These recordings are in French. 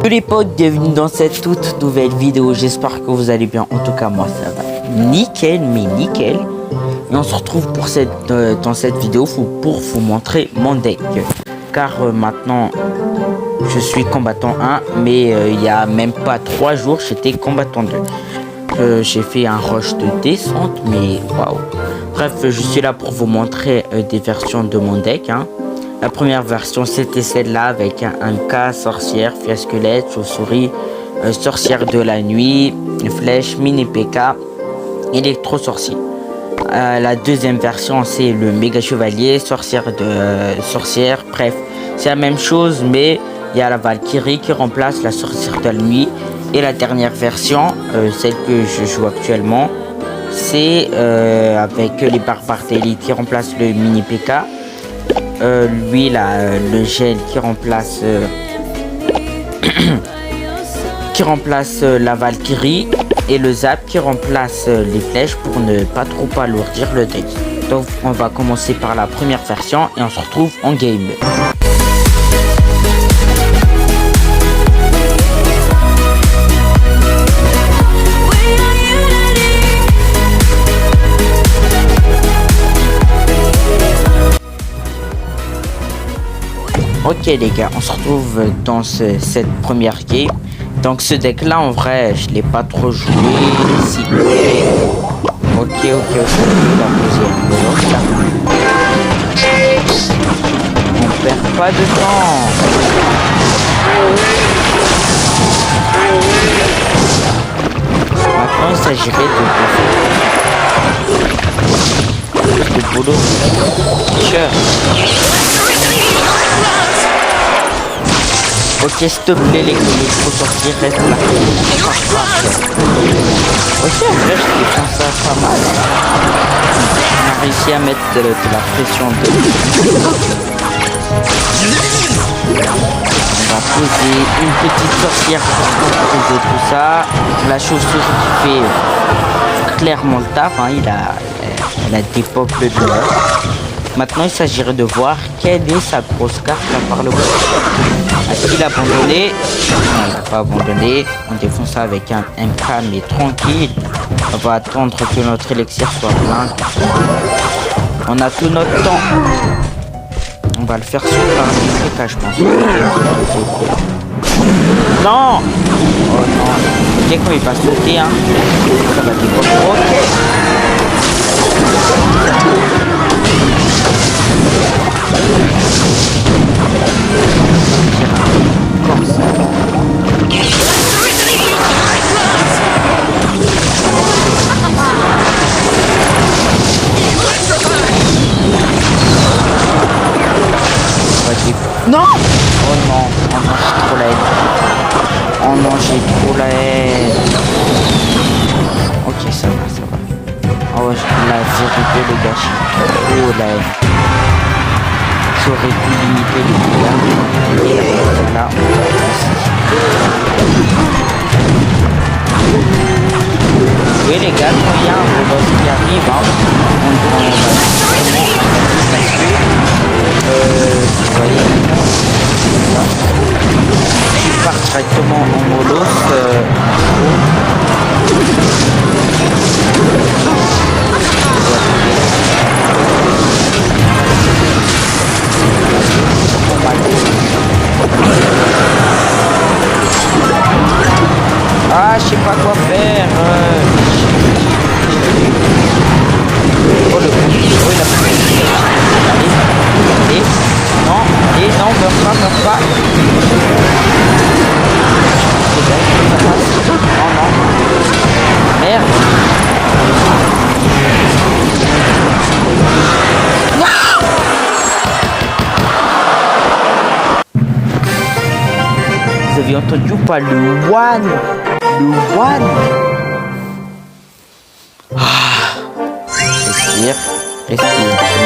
Salut les potes, bienvenue dans cette toute nouvelle vidéo. J'espère que vous allez bien. En tout cas, moi ça va nickel, mais nickel. Et on se retrouve pour dans cette vidéo pour vous montrer mon deck. Car maintenant, je suis combattant 1, mais il y a même pas 3 jours, j'étais combattant 2. J'ai fait un rush de descente, mais waouh. Bref, je suis là pour vous montrer des versions de mon deck. La première version, c'était celle-là avec un K, sorcière, fiasquelette, chauve-souris, sorcière de la nuit, flèche, mini PK, électro-sorcier. La deuxième version, c'est le méga chevalier, sorcière, bref, c'est la même chose, mais il y a la Valkyrie qui remplace la sorcière de la nuit. Et la dernière version, celle que je joue actuellement, c'est avec les barbares d'élite qui remplace le mini PK. Lui là, le gel qui remplace la Valkyrie, et le zap qui remplace les flèches pour ne pas trop alourdir le deck. Donc on va commencer par la première version et on se retrouve en game. Ok les gars, on se retrouve dans cette première game. Donc ce deck là en vrai je l'ai pas trop joué. Si. Ok, on va poser un bloc là. On perd pas de temps. Maintenant il s'agirait de boulot. Sure. Ok, s'il te plaît, les sortir, reste là. Ok, en vrai, je défends ça pas mal. On a réussi à mettre de la pression de. On va poser une petite sorcière pour composer tout ça. La chauve-souris qui fait clairement le taf, elle a des peuples de l'heure. Maintenant, il s'agirait de voir quelle est sa grosse carte à part le boss. A-t-il abandonné? Non, il n'a pas abandonné. On défonce ça avec un MK, mais tranquille. On va attendre que notre élixir soit plein. On a tout notre temps. On va le faire sur un PK, je pense. Non! Oh non. Ok, quand il va sauter, ça va décoller. Ok. Comme ça. Non! Oh non, j'ai trop la haine. Oh non, j'ai trop la haine. Ok, ça va. Oh, la vérité, le gâchis. Oh la haine. J'aurais pu limiter les dégâts. Et là, on va oui les gars, quand il y a un robot qui arrive, on va vous voyez, il part directement en molos. Ah, je sais pas quoi faire. Oh le con. Oh il a pris. Allez. Non, meurs pas. Non. Merde. Vous avez entendu ou pas le one? Respire. J'ai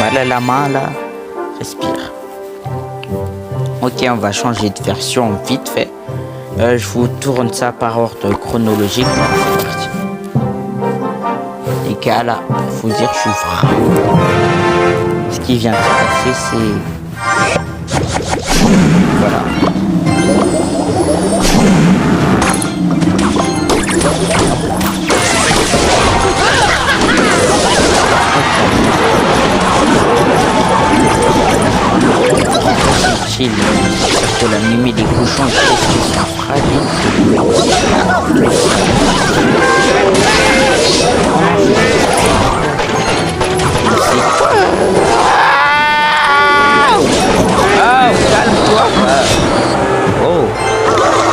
mal à la main là. Respire. Ok, on va changer de version vite fait. Je vous tourne ça par ordre chronologique. C'est parti. Les gars là, faut dire que je suis vraiment. Ce qui vient de se passer, c'est. Voilà. Chill, pour la nuit des cochons, qu'est-ce qu'ils sont fragiles. Calme-toi. Oh.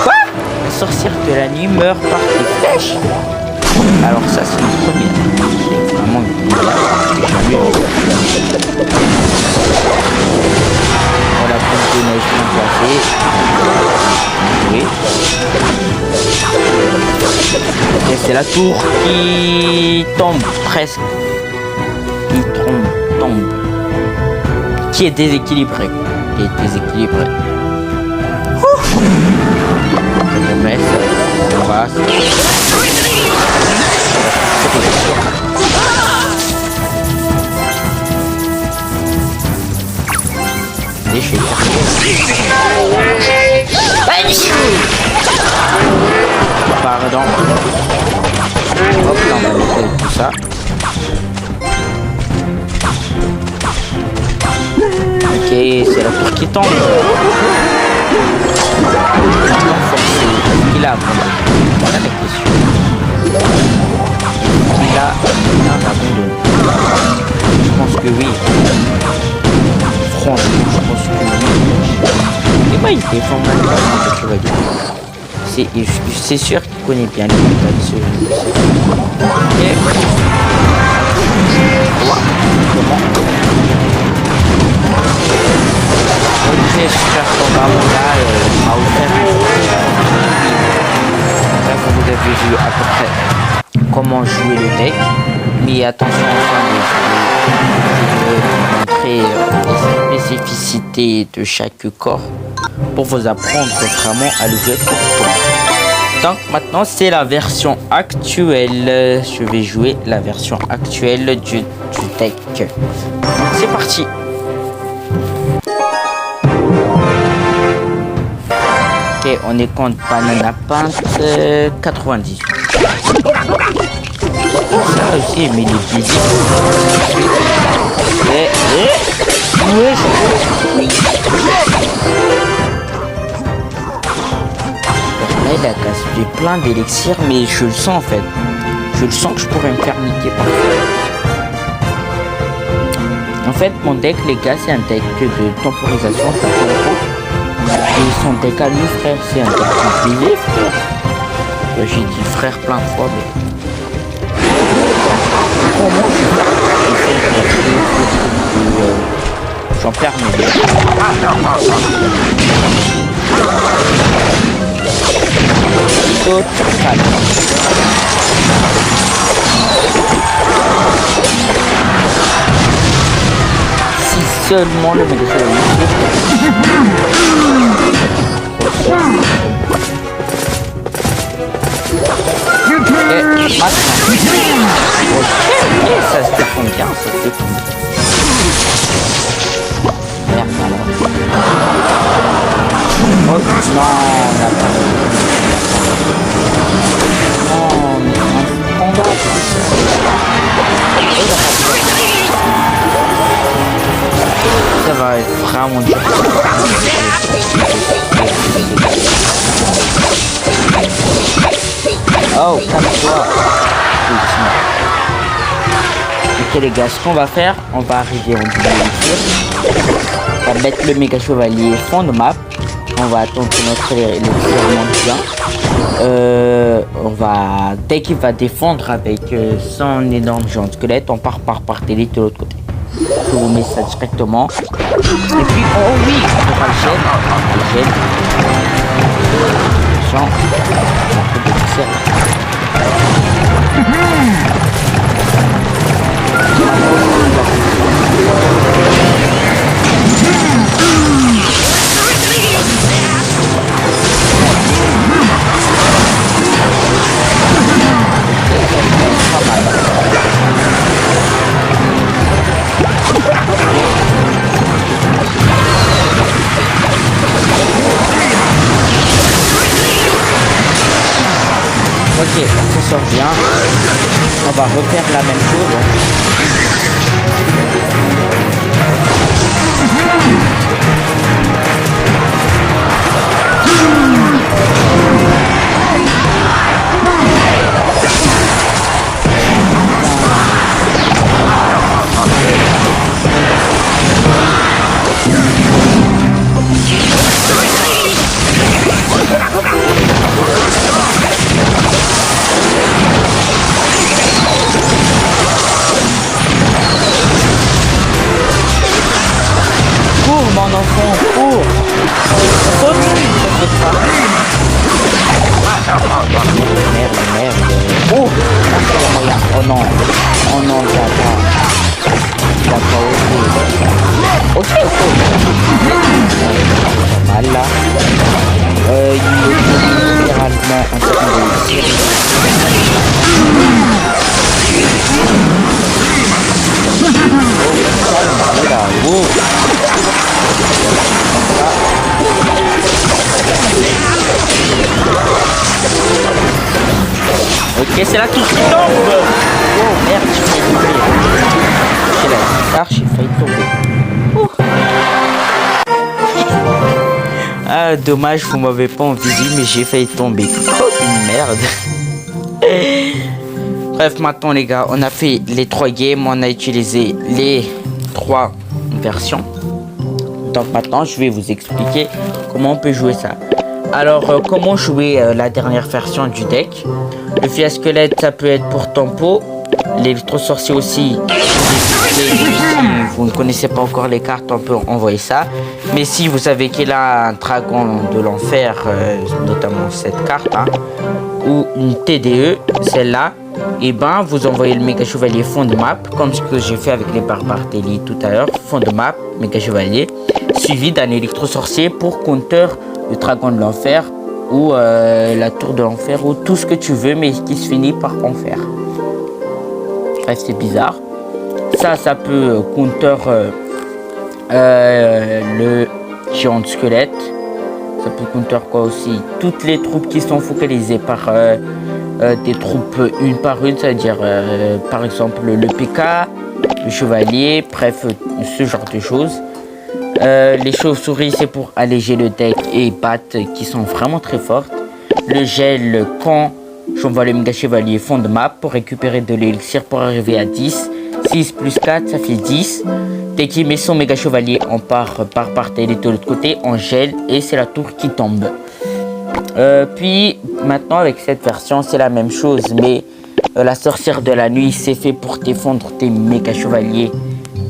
Quoi? La sorcière de la nuit meurt par des flèches. Alors ça c'est une première. C'est vraiment une première. Voilà, pompe de neige bien placée. Oui. Ok, c'est la tour qui tombe presque. Qui tombe. Qui est déséquilibré. Je mets ça. Voilà. Déchet. Pardon. Hop là, on va mettre tout ça. Ok, c'est la tour qui tombe. Il a abandonné. Voilà la question. Il a abandonné. Je pense que oui. Franchement, je pense que oui. Et bah, il défend mal le chevalier. C'est sûr qu'il connaît bien les méthodes de ce jeu. Ok, j'espère qu'on va là à offert. Là, vous avez vu à peu près comment jouer le deck. Mais attention, enfin, je vais vous montrer les spécificités de chaque corps pour vous apprendre vraiment à le jouer correctement. Donc maintenant c'est la version actuelle. Je vais jouer la version actuelle du deck. C'est parti. Ok, on est contre Banana Pint 98. Ça aussi, mais les bisous. Il a gaspillé plein d'élixirs, mais je le sens en fait. Je le sens que je pourrais me faire niquer par ça. En fait, mon deck, les gars, c'est un deck de temporisation. Et son deck à lui, frère, c'est un deck compliqué, frère. J'ai dit frère plein de fois, mais... J'en perds mes decks. Si seulement le mec et maintenant. Ok, ça se défend bien, ça se défend bien. Merde alors. Oh non, on n'a pas. Oh, mais un combat. Ça va être vraiment dur. Oh, calme-toi. Ok les gars, ce qu'on va faire, on va arriver en double lecture. On va mettre le méga chevalier fond de map. On va attendre que notre lecture monte bien. On va, dès qu'il va défendre avec son énorme géant squelette, on part par Barthélémy de l'autre côté. Je vous mets ça directement. Et puis, oh oui, on va le gel. Attention. Ok, on s'en sort bien. On va refaire la même chose. mon enfant, cours. Saute, t'inquiète pas. Merde. Oh, oh non, t'as pas osé. Ok. Mal là. Il est littéralement en train de tirer. Ok, c'est là tout qui tombe. Oh merde, j'ai failli tomber. J'ai la guitare, j'ai failli tomber. Ah, dommage, vous m'avez pas en visu, mais j'ai failli tomber. Oh, une merde. Bref, maintenant les gars, on a fait les 3 games, on a utilisé les 3 versions. Donc maintenant, je vais vous expliquer comment on peut jouer ça. Alors, comment jouer la dernière version du deck. Le fiasquelette, ça peut être pour tempo. L'électro-sorcier aussi. Si vous ne connaissez pas encore les cartes, on peut envoyer ça. Mais si vous savez qu'il a un dragon de l'enfer, notamment cette carte, hein, ou une TDE, celle-là, et ben vous envoyez le méga chevalier fond de map, comme ce que j'ai fait avec les barbares d'élite tout à l'heure, fond de map, méga chevalier, suivi d'un électro-sorcier pour counter le dragon de l'enfer, ou la tour de l'enfer, ou tout ce que tu veux, mais qui se finit par enfer. Bref, c'est bizarre. Ça peut counter le géant de squelette. Ça peut counter quoi aussi? Toutes les troupes qui sont focalisées par des troupes une par une, c'est-à-dire par exemple le PK, le chevalier, bref, ce genre de choses. Les chauves-souris, c'est pour alléger le deck et battes qui sont vraiment très fortes. Le gel, quand j'envoie le méga chevalier fond de map pour récupérer de l'élixir pour arriver à 10. 6 plus 4, ça fait 10. Dès qu'il met son méga chevalier, on part par télé de l'autre côté, on gèle et c'est la tour qui tombe. Puis maintenant avec cette version, c'est la même chose, mais la sorcière de la nuit, c'est fait pour défendre tes méga chevaliers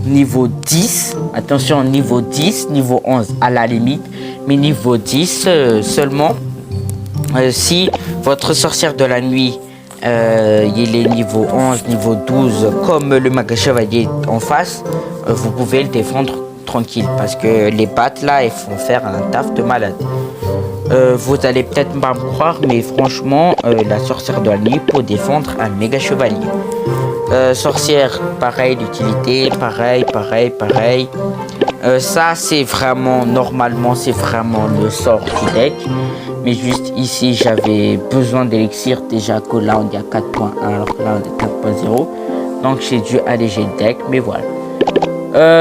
niveau 10. Attention, niveau 10, niveau 11 à la limite, mais niveau 10 seulement. Si votre sorcière de la nuit il est niveau 11, niveau 12, comme le méga chevalier en face, vous pouvez le défendre tranquille, parce que les battes là, elles font faire un taf de malade. Vous allez peut-être pas me croire, mais franchement, la sorcière de la nuit peut défendre un méga chevalier. Sorcière, pareil, l'utilité, pareil. Ça, c'est vraiment, normalement, c'est vraiment le sort du deck. Mais juste ici, j'avais besoin d'élixir. Déjà que là, on est à 4.1, alors que là, on est à 4.0. Donc, j'ai dû alléger le deck, mais voilà.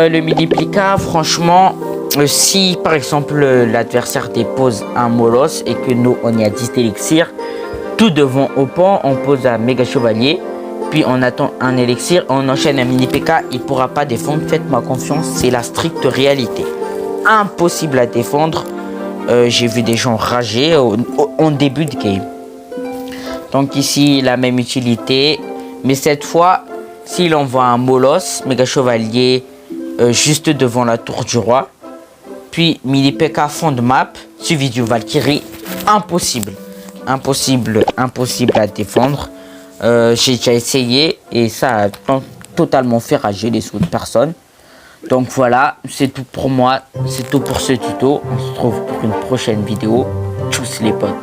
Le multiplica, franchement, si par exemple l'adversaire dépose un Molos et que nous, on est à 10 d'élixir, tout devant au pont, on pose un méga chevalier. Puis on attend un élixir, on enchaîne un mini PK, il pourra pas défendre, faites-moi confiance, c'est la stricte réalité. Impossible à défendre, j'ai vu des gens rager en début de game. Donc ici, la même utilité, mais cette fois, s'il envoie un Molos, méga chevalier, juste devant la tour du roi, puis mini PK fond de map, suivi du Valkyrie, impossible à défendre. J'ai déjà essayé et ça a totalement fait rager les autres personnes. Donc voilà, c'est tout pour moi, c'est tout pour ce tuto. On se retrouve pour une prochaine vidéo. Tchuss les potes.